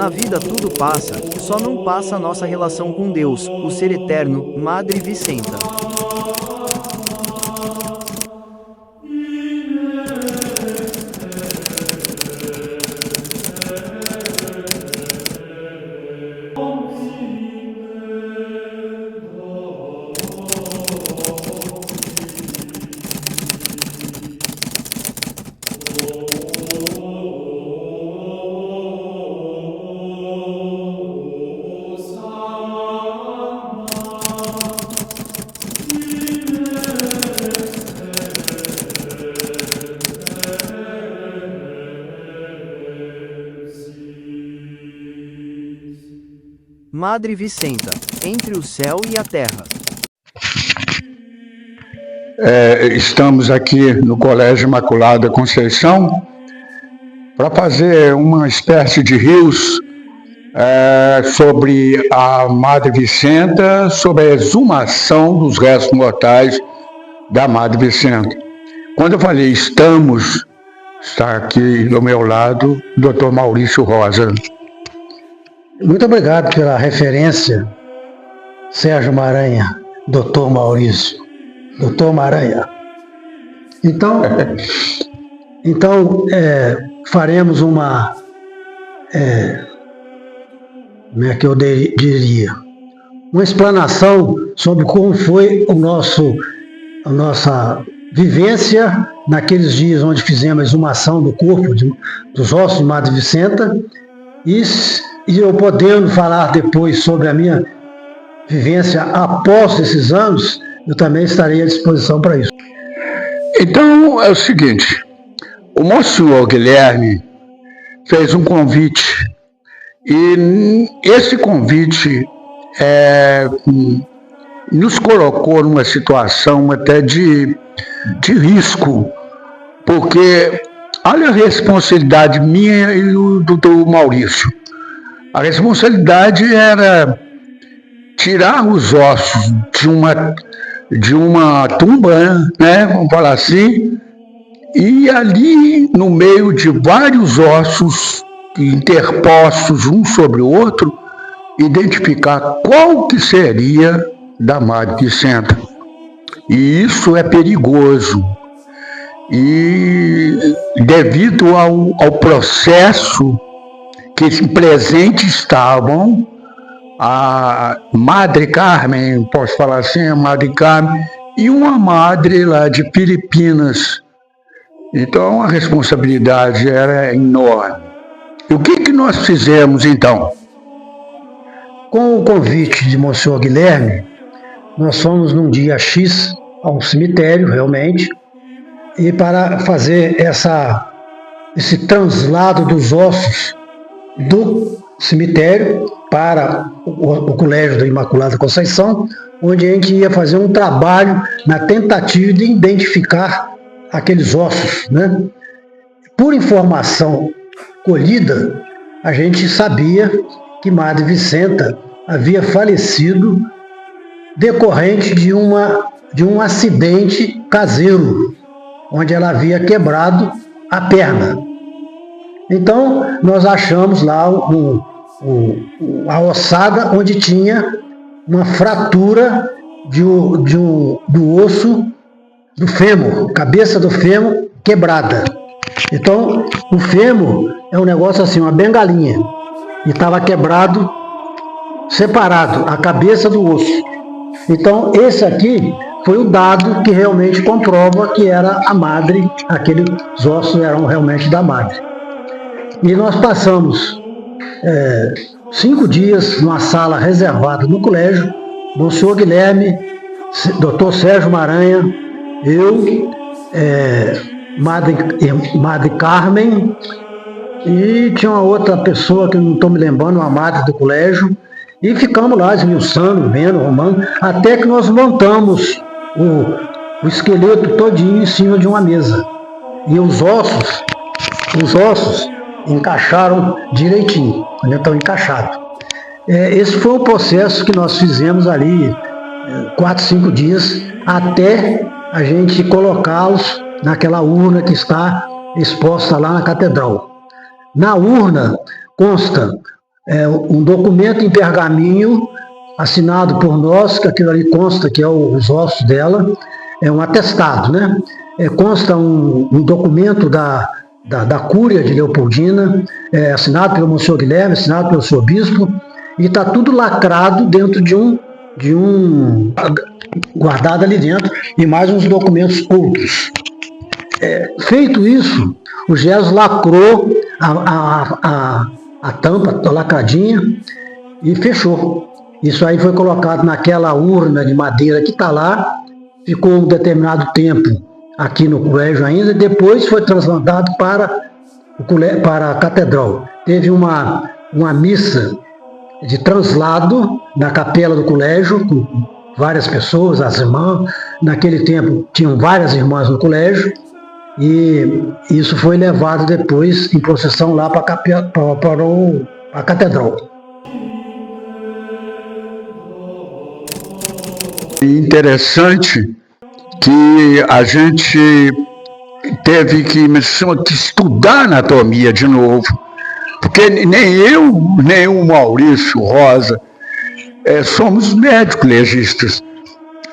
Na vida tudo passa, só não passa a nossa relação com Deus, o Ser Eterno, Madre Vicenta. Madre Vicenta, entre o céu e a terra. Estamos aqui no Colégio Imaculada Conceição para fazer uma espécie de rios sobre a Madre Vicenta, sobre a exumação dos restos mortais da Madre Vicenta. Quando eu falei estamos, está aqui do meu lado o Dr. Maurício Rosa. Muito obrigado pela referência, Sérgio Maranha, Dr. Maurício, Dr. Maranha. Então faremos uma, como é que eu diria, uma explanação sobre como foi a nossa vivência naqueles dias onde fizemos a exumação do corpo, dos ossos de Madre Vicenta, e eu podendo falar depois sobre a minha vivência após esses anos, eu também estarei à disposição para isso. Então é o seguinte, o Monsenhor Guilherme fez um convite e esse convite nos colocou numa situação até de risco, porque olha a responsabilidade minha e do Maurício. A responsabilidade era tirar os ossos de uma tumba, né, vamos falar assim, e ali no meio de vários ossos interpostos um sobre o outro, identificar qual que seria da Madre Vicenta. E isso é perigoso. E devido ao processo que presentes estavam a Madre Carmen, posso falar assim, a Madre Carmen, e uma madre lá de Filipinas. Então a responsabilidade era enorme. E o que nós fizemos então? Com o convite de Monsenhor Guilherme, nós fomos num dia X ao cemitério, realmente, e para fazer esse translado dos ossos do cemitério para o Colégio da Imaculada Conceição, onde a gente ia fazer um trabalho na tentativa de identificar aqueles ossos, né? Por informação colhida, a gente sabia que Madre Vicenta havia falecido decorrente de um acidente caseiro, onde ela havia quebrado a perna. Então, nós achamos lá a ossada onde tinha uma fratura do osso do fêmur, cabeça do fêmur quebrada. Então, o fêmur é um negócio assim, uma bengalinha, e estava quebrado, separado, a cabeça do osso. Então, esse aqui foi o dado que realmente comprova que era a madre, aqueles ossos eram realmente da madre. E nós passamos 5 dias numa sala reservada no colégio, Monsenhor Guilherme, Dr. Sérgio Maranha, eu, Madre Carmen, e tinha uma outra pessoa que eu não estou me lembrando, uma madre do colégio, e ficamos lá esmiuçando, vendo, arrumando, até que nós montamos o esqueleto todinho em cima de uma mesa. E os ossos encaixaram direitinho, né? Estão encaixados. Esse foi o processo que nós fizemos ali, 4, 5 dias, até a gente colocá-los naquela urna que está exposta lá na catedral. Na urna consta um documento em pergaminho assinado por nós, que aquilo ali consta que é os ossos dela, é um atestado, né? Consta um documento da Cúria de Leopoldina, assinado pelo Monsenhor Guilherme, assinado pelo senhor Bispo, e está tudo lacrado dentro de um guardado ali dentro, e mais uns documentos outros. Feito isso, o Jesus lacrou a tampa, a lacradinha, e fechou. Isso aí foi colocado naquela urna de madeira que está lá, ficou um determinado tempo aqui no colégio ainda, e depois foi transladado para a catedral. Teve uma missa de translado na capela do colégio, com várias pessoas, as irmãs. Naquele tempo tinham várias irmãs no colégio, e isso foi levado depois em procissão lá para a catedral. Interessante que a gente teve que estudar anatomia de novo, porque nem eu, nem o Maurício Rosa somos médicos legistas.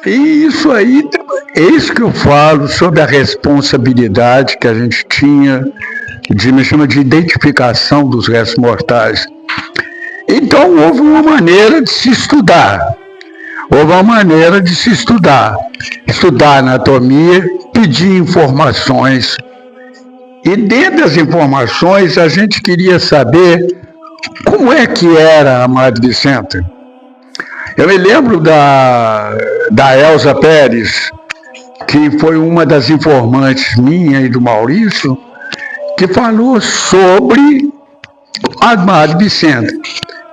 E isso aí, é isso que eu falo sobre a responsabilidade que a gente tinha de identificação dos restos mortais. Então houve uma maneira de se estudar. Estudar anatomia, pedir informações. E dentro das informações a gente queria saber como é que era a Madre Vicenta. Eu me lembro da Elza Pérez, que foi uma das informantes minha e do Maurício, que falou sobre a Madre Vicenta,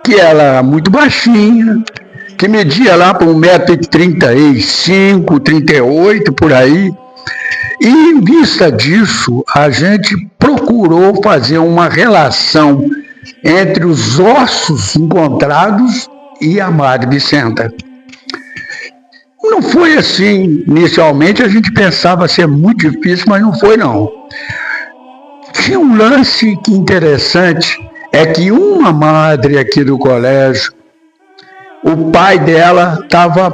que ela era muito baixinha, que media lá para 1,35 m, 38 por aí. E em vista disso, a gente procurou fazer uma relação entre os ossos encontrados e a Madre Vicenta. Não foi assim, inicialmente a gente pensava ser muito difícil, mas não foi não. Tinha um lance interessante, é que uma madre aqui do colégio, o pai dela estava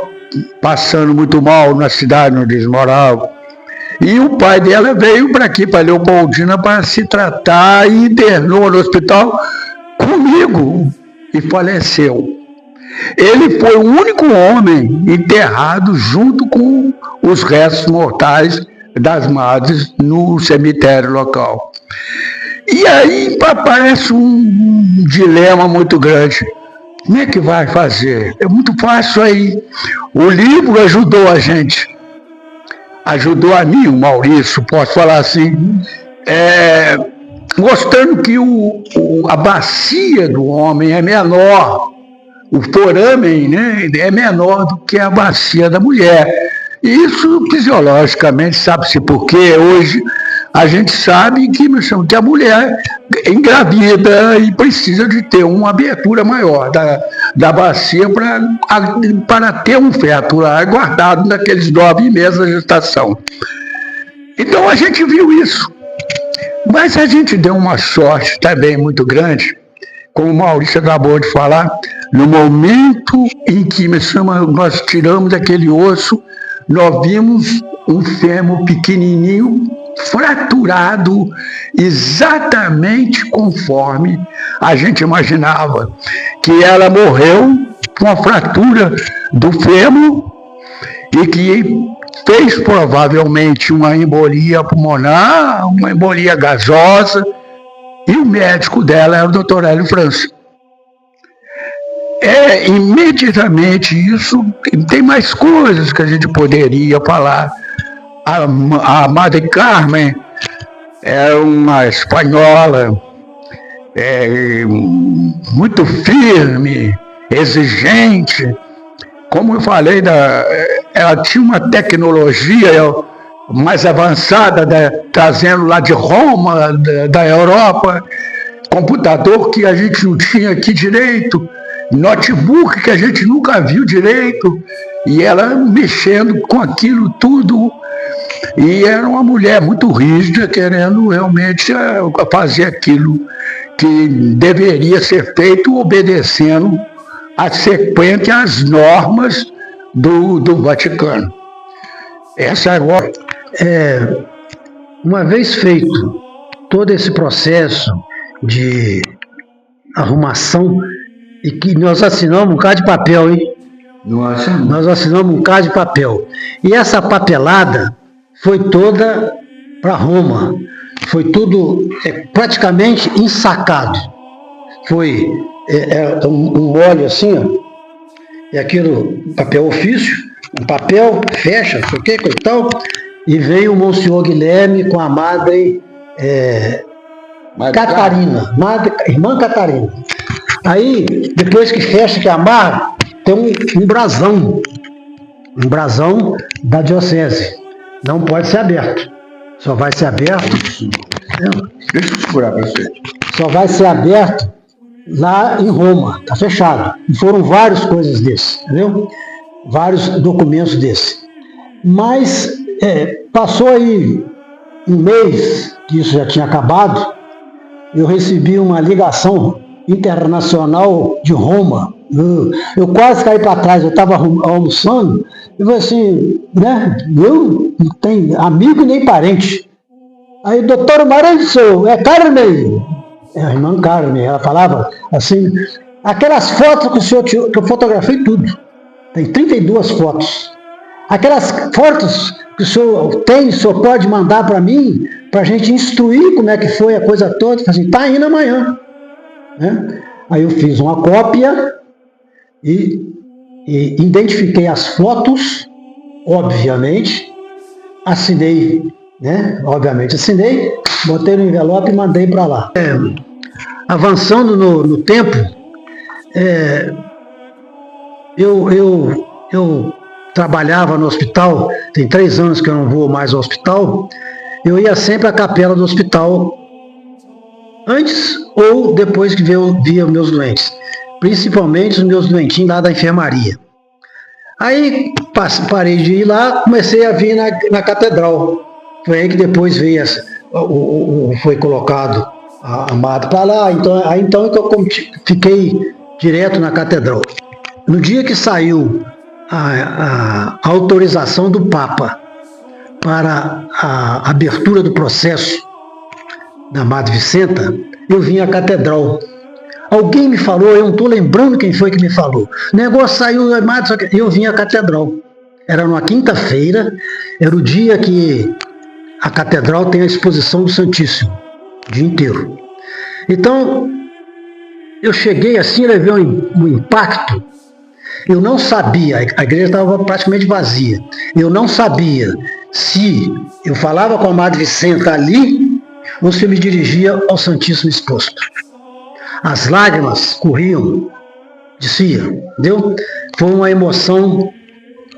passando muito mal na cidade onde eles moravam. E o pai dela veio para aqui, para Leopoldina, para se tratar e internou no hospital comigo e faleceu. Ele foi o único homem enterrado junto com os restos mortais das madres no cemitério local. E aí aparece um dilema muito grande. Como é que vai fazer? É muito fácil aí. O livro ajudou a gente. Ajudou a mim, o Maurício, posso falar assim, mostrando que a bacia do homem é menor, o foramen, né, é menor do que a bacia da mulher. Isso fisiologicamente, sabe-se por quê? Hoje a gente sabe que a mulher engravida e precisa de ter uma abertura maior da bacia para ter um feto lá guardado naqueles 9 meses de gestação. Então a gente viu isso. Mas a gente deu uma sorte também muito grande, como o Maurício acabou de falar, no momento em que nós tiramos aquele osso, nós vimos um fêmur pequenininho, fraturado, exatamente conforme a gente imaginava, que ela morreu com a fratura do fêmur e que fez provavelmente uma embolia pulmonar, uma embolia gasosa, e o médico dela era o Dr. Hélio França. Imediatamente isso, tem mais coisas que a gente poderia falar. A Madre Carmen era uma espanhola muito firme, exigente. Como eu falei, ela tinha uma tecnologia mais avançada, trazendo lá de Roma, da Europa, computador que a gente não tinha aqui direito, notebook que a gente nunca viu direito, e ela mexendo com aquilo tudo. E era uma mulher muito rígida, querendo realmente fazer aquilo que deveria ser feito obedecendo a sequência, as normas do Vaticano. Essa agora. Uma vez feito todo esse processo de arrumação, e que nós assinamos um bocado de papel, hein? Nós assinamos um bocado de papel. E essa papelada foi toda para Roma. Foi tudo praticamente ensacado. Foi um óleo assim, ó, e aquilo, papel ofício, um papel, fecha, não sei o que, coisa e tal, e veio o Monsenhor Guilherme com a Madre Catarina, Irmã Catarina. Aí, depois que fecha, que amarra, tem um brasão da diocese. Não pode ser aberto. Só vai ser aberto. Deixa eu segurar para você. Só vai ser aberto lá em Roma, está fechado. E foram várias coisas desses, entendeu? Vários documentos desses. Mas passou aí um mês que isso já tinha acabado, eu recebi uma ligação internacional de Roma. Eu quase caí para trás, eu estava almoçando, e falei assim, né? Eu não tenho amigo nem parente. Aí, doutor Marenzo, Carmen, a irmã Carmen, ela falava assim, aquelas fotos que o senhor tirou, que eu fotografei tudo, tem 32 fotos. Aquelas fotos que o senhor tem, o senhor pode mandar para mim, para a gente instruir como é que foi a coisa toda. Assim, está indo amanhã. Né? Aí eu fiz uma cópia e identifiquei as fotos, obviamente, assinei, né? Obviamente assinei, botei no envelope e mandei para lá. Avançando no tempo, eu trabalhava no hospital, tem 3 anos que eu não vou mais ao hospital, eu ia sempre à capela do hospital, antes ou depois que via meus doentes, principalmente os meus doentinhos lá da enfermaria. Aí parei de ir lá, comecei a vir na catedral. Foi aí que depois veio foi colocado a Madre para lá, então que eu fiquei direto na catedral. No dia que saiu a autorização do Papa para a abertura do processo da Madre Vicenta, eu vim à catedral. Alguém me falou, eu não estou lembrando quem foi que me falou. O negócio saiu da Madre, eu vim à catedral. Era numa quinta-feira, era o dia que a catedral tem a exposição do Santíssimo, o dia inteiro. Então, eu cheguei assim, levei um impacto. Eu não sabia, a igreja estava praticamente vazia. Eu não sabia se eu falava com a Madre Vicenta ali ou se eu me dirigia ao Santíssimo exposto. As lágrimas corriam, desciam, entendeu? Foi uma emoção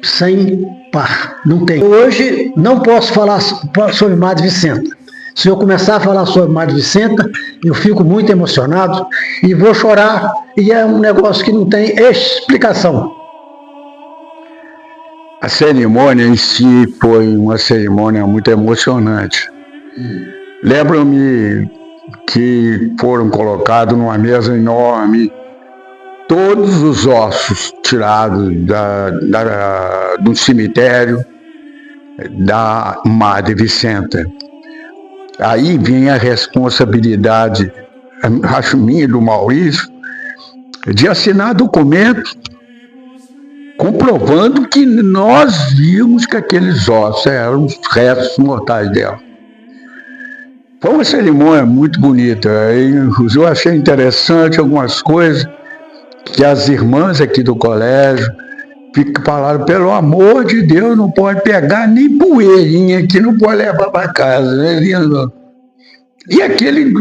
sem par, não tem. Hoje não posso falar sobre Madre Vicenta. Se eu começar a falar sobre Madre Vicenta, eu fico muito emocionado e vou chorar, e é um negócio que não tem explicação. A cerimônia em si foi uma cerimônia muito emocionante. Lembro-me que foram colocados numa mesa enorme todos os ossos tirados do cemitério da Madre Vicenta. Aí vem a responsabilidade, acho minha e do Maurício, de assinar documento comprovando que nós vimos que aqueles ossos eram os restos mortais dela. Foi uma cerimônia muito bonita. Eu achei interessante algumas coisas que as irmãs aqui do colégio falaram, pelo amor de Deus, não pode pegar nem poeirinha aqui, não pode levar para casa. Né? E aquele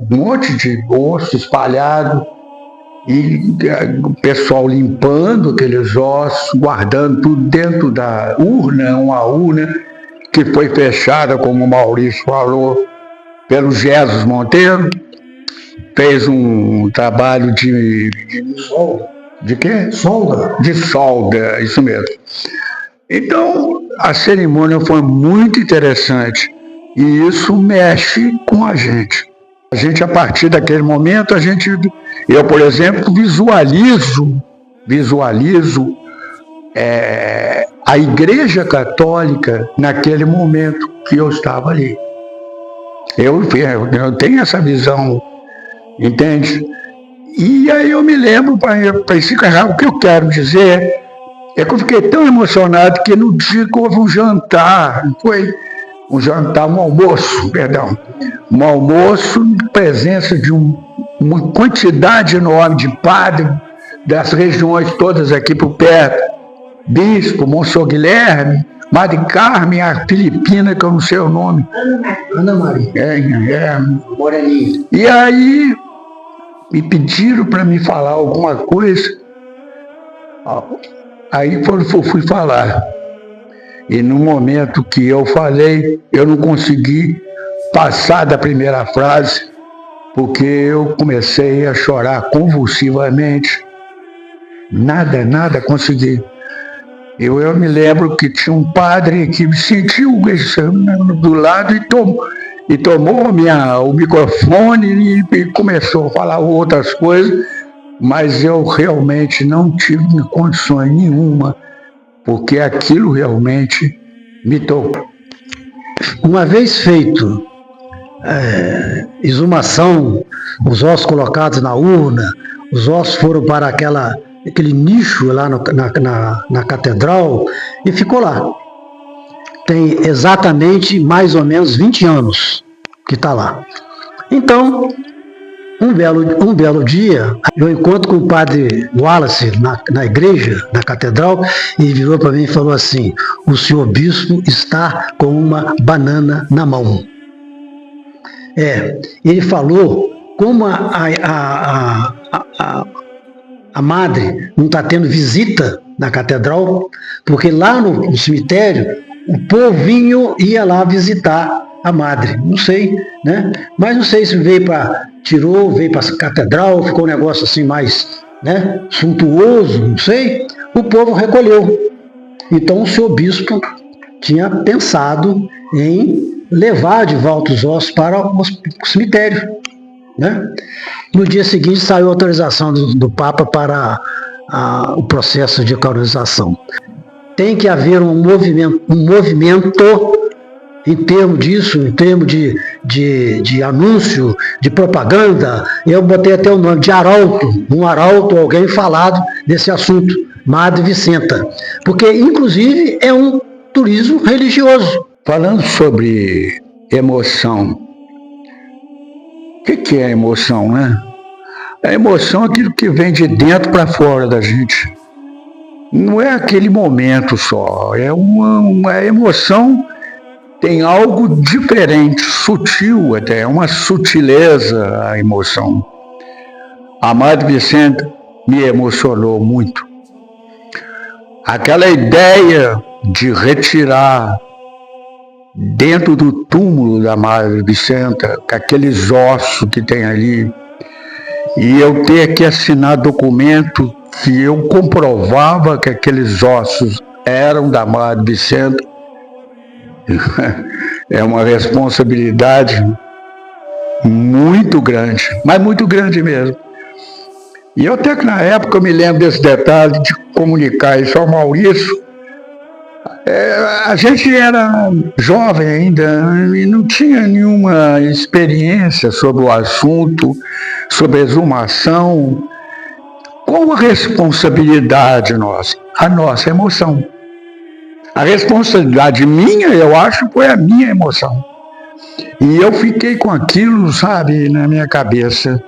monte de osso espalhado, e o pessoal limpando aqueles ossos, guardando tudo dentro da urna, uma urna que foi fechada, como o Maurício falou, pelo Jesus Monteiro. Fez um trabalho de quê? Solda. De solda, isso mesmo. Então, a cerimônia foi muito interessante e isso mexe com a gente. A gente, a partir daquele momento, eu, por exemplo, visualizo a Igreja Católica naquele momento que eu estava ali. Eu tenho essa visão, entende? E aí eu me lembro, o que eu quero dizer é que eu fiquei tão emocionado que no dia que houve um jantar, um almoço, em presença de uma quantidade enorme de padres das regiões todas aqui por perto, bispo, Monsenhor Guilherme, Madre Carmen, a Filipina, que eu não sei o nome. Ana Maria. Moreninha. E aí me pediram para me falar alguma coisa. Aí eu fui falar. E no momento que eu falei, eu não consegui passar da primeira frase, porque eu comecei a chorar convulsivamente. Nada consegui. Eu me lembro que tinha um padre que me sentiu do lado e tomou o microfone e começou a falar outras coisas, mas eu realmente não tive condições nenhuma, porque aquilo realmente me tocou. Uma vez feito exumação, os ossos colocados na urna, os ossos foram para aquele nicho lá na catedral e ficou lá. Tem exatamente mais ou menos 20 anos que está lá. Então, um belo dia, eu encontro com o padre Wallace na igreja, na catedral, e ele virou para mim e falou assim: o senhor bispo está com uma banana na mão. Ele falou como a madre não está tendo visita na catedral, porque lá no cemitério o povinho ia lá visitar a madre. Não sei, né? Mas não sei se veio para a catedral, ficou um negócio assim mais, né, suntuoso, não sei. O povo recolheu. Então o senhor bispo tinha pensado em levar de volta os ossos para o cemitério, né? No dia seguinte saiu a autorização do Papa para o processo de canonização. Tem que haver um movimento em termos disso, em termos de anúncio, de propaganda. Eu botei até o nome de arauto, alguém falado desse assunto, Madre Vicenta, porque inclusive é um turismo religioso. Falando sobre emoção, o que é emoção, né? A emoção é aquilo que vem de dentro para fora da gente. Não é aquele momento só, é uma emoção, tem algo diferente, sutil até, é uma sutileza a emoção. A Madre Vicenta me emocionou muito. Aquela ideia de retirar dentro do túmulo da Madre Vicenta, com aqueles ossos que tem ali, e eu ter que assinar documento que eu comprovava que aqueles ossos eram da Madre Vicenta, é uma responsabilidade muito grande, mas muito grande mesmo. E eu até que na época eu me lembro desse detalhe de comunicar isso ao Maurício. A gente era jovem ainda e não tinha nenhuma experiência sobre o assunto, sobre a exumação. Qual a responsabilidade nossa? A nossa emoção. A responsabilidade minha, eu acho, foi a minha emoção. E eu fiquei com aquilo, sabe, na minha cabeça.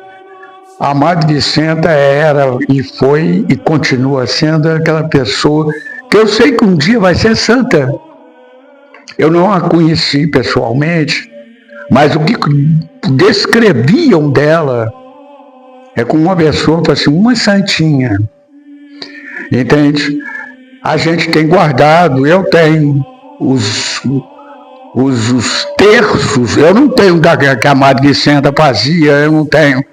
A Madre Vicenta era e foi e continua sendo aquela pessoa que eu sei que um dia vai ser santa. Eu não a conheci pessoalmente, mas o que descreviam dela é como uma pessoa, assim, uma santinha. Entende? A gente tem guardado, eu tenho os terços, eu não tenho que a Madre Vicenta fazia, eu não tenho.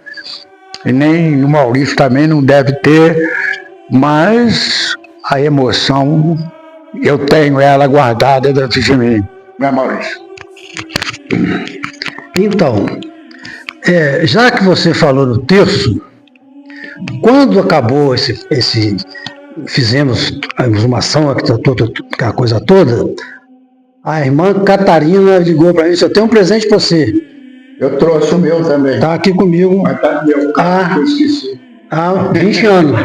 E nem o Maurício também não deve ter, mas a emoção, eu tenho ela guardada dentro de mim. Não é, Maurício? Então, Já que você falou no terço, quando acabou fizemos uma ação, aquela coisa toda, a irmã Catarina ligou para mim: eu tenho um presente para você. Eu trouxe o meu também. Está aqui comigo. Mas tá meu, eu esqueci. Há 20 anos.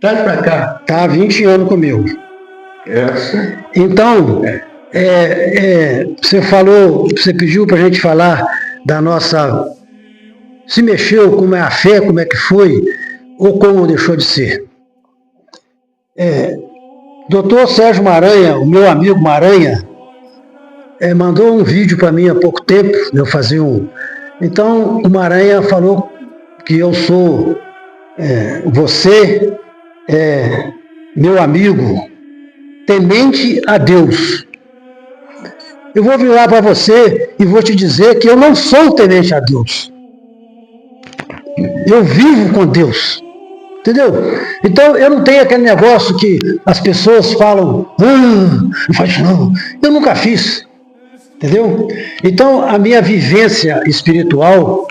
Traz para cá. Está há 20 anos comigo. Essa. Então, você pediu para a gente falar da nossa... Se mexeu, como é a fé, como é que foi, ou como deixou de ser. Doutor Sérgio Maranha, o meu amigo Maranha, mandou um vídeo para mim há pouco tempo, eu fazia Então, o Maranha falou que eu sou... você é meu amigo, temente a Deus. Eu vou virar para você e vou te dizer que eu não sou temente a Deus. Eu vivo com Deus. Entendeu? Então eu não tenho aquele negócio que as pessoas falam: não faz não. Eu nunca fiz. Entendeu? Então a minha vivência espiritual,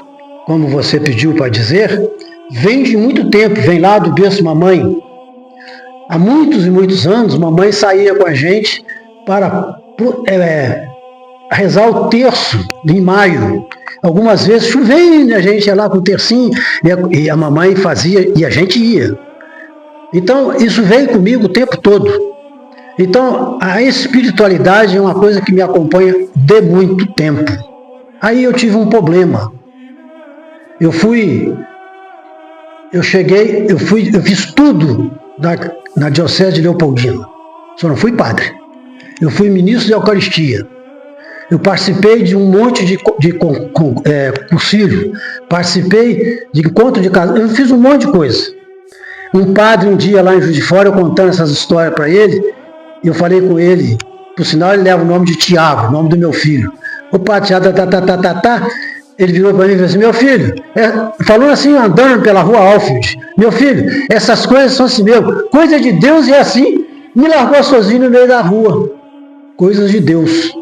como você pediu para dizer, vem de muito tempo, vem lá do berço mamãe. Há muitos e muitos anos, mamãe saía com a gente para rezar o terço em maio. Algumas vezes chovendo, a gente ia lá com o tercinho, e a mamãe fazia, e a gente ia. Então, isso veio comigo o tempo todo. Então, a espiritualidade é uma coisa que me acompanha de muito tempo. Aí eu tive um problema. Eu fiz tudo na Diocese de Leopoldina. Só não fui padre. Eu fui ministro da Eucaristia. Eu participei de um monte de concílio, participei de encontro de casa, eu fiz um monte de coisa. Um padre, um dia lá em Juiz de Fora, eu contando essas histórias para ele, eu falei com ele, por sinal ele leva o nome de Tiago, o nome do meu filho. O padre Tiago, ele virou para mim e falou assim: meu filho, falou assim, andando pela rua Alfield, meu filho, essas coisas são assim mesmo, coisa de Deus é assim, me largou sozinho no meio da rua, coisas de Deus.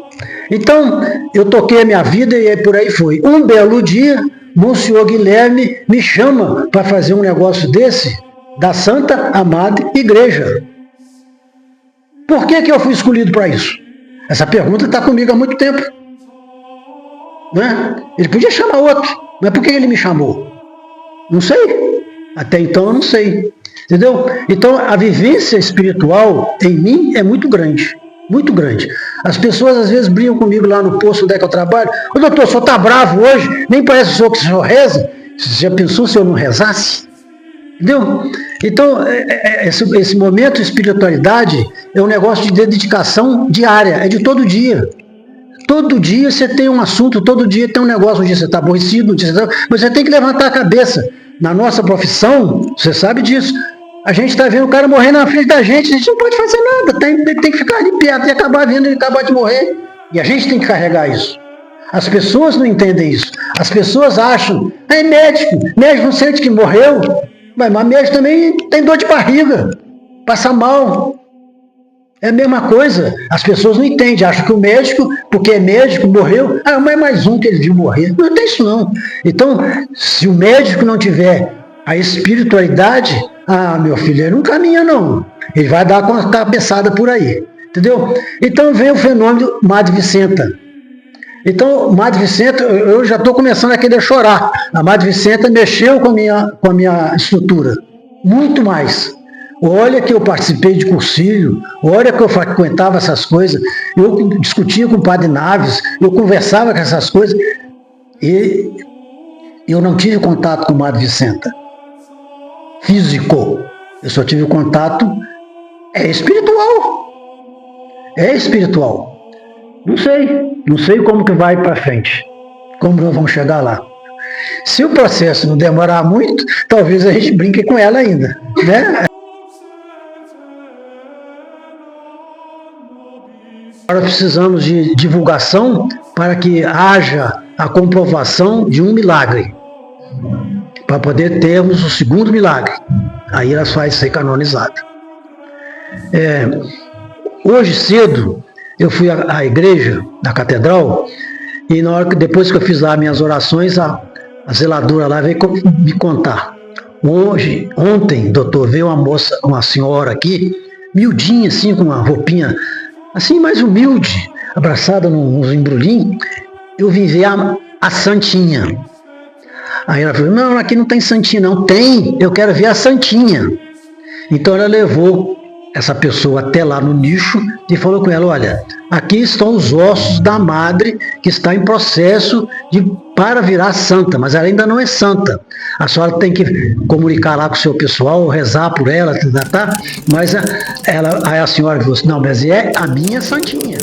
Então, eu toquei a minha vida e por aí foi. Um belo dia, Monsenhor Guilherme me chama para fazer um negócio desse da Santa Amada Igreja. Por que eu fui escolhido para isso? Essa pergunta está comigo há muito tempo. Né? Ele podia chamar outro, mas por que ele me chamou? Não sei. Até então eu não sei. Entendeu? Então, a vivência espiritual em mim é muito grande. Muito grande. As pessoas às vezes brincam comigo lá no posto onde é que eu trabalho. Ô doutor, o senhor está bravo hoje? Nem parece o senhor que o senhor reza. Você já pensou se eu não rezasse? Entendeu? Então, esse momento de espiritualidade é um negócio de dedicação diária, é de todo dia. Todo dia você tem um assunto, todo dia tem um negócio, um dia você está aborrecido, um dia você mas você tem que levantar a cabeça. Na nossa profissão, você sabe disso. A gente está vendo o cara morrer na frente da gente, a gente não pode fazer nada, tem que ficar ali perto e acabar vendo ele acabar de morrer. E a gente tem que carregar isso. As pessoas não entendem isso. As pessoas acham, médico não sente que morreu, mas médico também tem dor de barriga, passa mal. É a mesma coisa. As pessoas não entendem, acham que o médico, porque é médico, morreu, mas é mais um que ele viu morrer. Não tem isso não. Então, se o médico não tiver a espiritualidade, meu filho, ele não caminha não. Ele vai dar uma cabeçada por aí. Entendeu? Então vem o fenômeno Madre Vicenta. Então, Madre Vicenta, eu já estou começando a querer chorar. A Madre Vicenta mexeu com a minha estrutura. Muito mais. Olha que eu participei de concílio, olha que eu frequentava essas coisas, eu discutia com o Padre Naves, eu conversava com essas coisas, e eu não tive contato com o Madre Vicenta. Físico. Eu só tive contato espiritual. É espiritual. Não sei como que vai para frente. Como nós vamos chegar lá. Se o processo não demorar muito, talvez a gente brinque com ela ainda, né? Agora precisamos de divulgação para que haja a comprovação de um milagre. Para poder termos o segundo milagre. Aí ela vai ser canonizada. Hoje cedo, eu fui à igreja, na catedral, e depois que eu fiz lá minhas orações, a A zeladora lá veio me contar. Ontem, doutor, veio uma senhora aqui, miudinha, assim, com uma roupinha, assim, mais humilde, abraçada nos embrulhinhos. Eu vim ver a Santinha. Aí ela falou, não, aqui não tem Santinha, não. Tem, eu quero ver a Santinha. Então ela levou essa pessoa até lá no nicho e falou com ela, olha, aqui estão os ossos da madre que está em processo para virar santa, mas ela ainda não é santa. A senhora tem que comunicar lá com o seu pessoal, rezar por ela, tá? Mas aí a senhora falou assim, não, mas é a minha Santinha.